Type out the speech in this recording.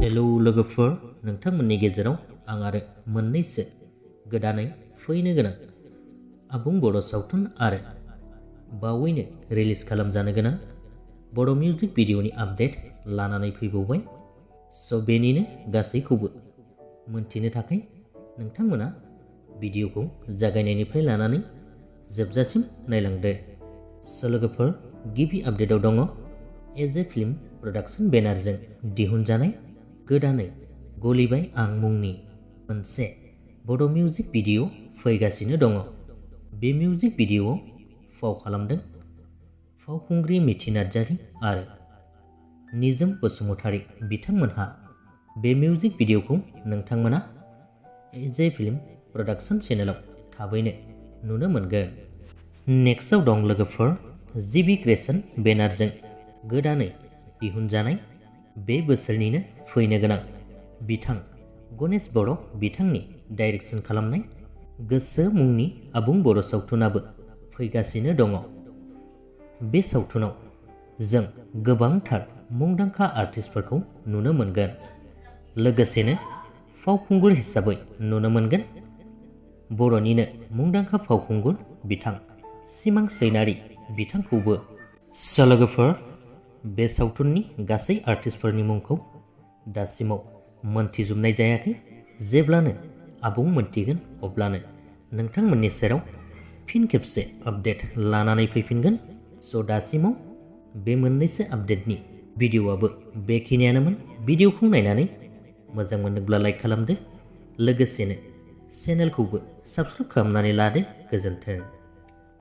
Hello लोगोफोर, नोंथांमोननि गेजेराव आं आरो मोननैसो गोदानै फैनो गोनां आबुं बड' सावथुन आरो बावैनो रिलिज खालामजानो गोनां बड' मिउजिक भिडिअनि आपडेट लानानै फैबावबाय। स' बेनिनो गासैखौबो मोनथिनो थाखाय नोंथांमोना भिडिअखौ जागायनायनिफ्राय लानानै जोबजासिम नायलांदो। स' लोगोफोर, गिबि आपडेटआव दङ एज ए फिल्म प्रडाक्शन बेनारजों दिहुनजानाय गोदानै गलिबाय आं मुंनि मोनसे बड' मिउजिक भिडिअ फैगासिनो दङ। बे मिउजिक भिडिअआव फाव खालामदों फावखुंग्रि मिथि नार्जारी आरो निजोम बसुमतारी बिथांमोनहा। बे मिउजिक भिडिअखौ नोंथांमोना एज ए फिल्म प्रडाक्शन चेनेलाव थाबैनो नुनो मोनगोन। नेक्स्टआव दं लोगोफोर जिबि क्रिएशन बेनारजों गोदानै दिहुनजानाय बे बोसोरनिनो फैनो गोनां बिथां गणेश बर' बिथांनि डाइरेक्सन खालामनाय गोसो मुंनि आबुं बर' सावथुनाबो फैगासिनो दङ। बे सावथुनाव जों गोबांथार मुंदांखा आर्टिस्टफोरखौ नुनो मोनगोन। लोगोसेनो फावखुंगुर हिसाबै नुनो मोनगोन बर'निनो मुंदांखा फावखुंगुर बिथां सिमां chainary बिथांखौबो। स' लोगोफोर, बे सावथुननि गासै आर्टिस्टफोरनि मुंखौ दासिमाव मोनथिजोबनाय जायाखै। जेब्लानो आबुं मोनथिगोन अब्लानो नोंथांमोननि सेराव फिन खेबसे आपडेट लानानै फैफिनगोन। स' दासिमाव बे मोननैसो आपडेटनि भिडिअआबो बेखिनियानोमोन। भिडिअखौ नायनानै मोजां मोनोब्ला लाइक खालामदो, लोगोसेनो चेनेलखौबो साबस्क्राइब खालामनानै लादो। गोजोन्थों।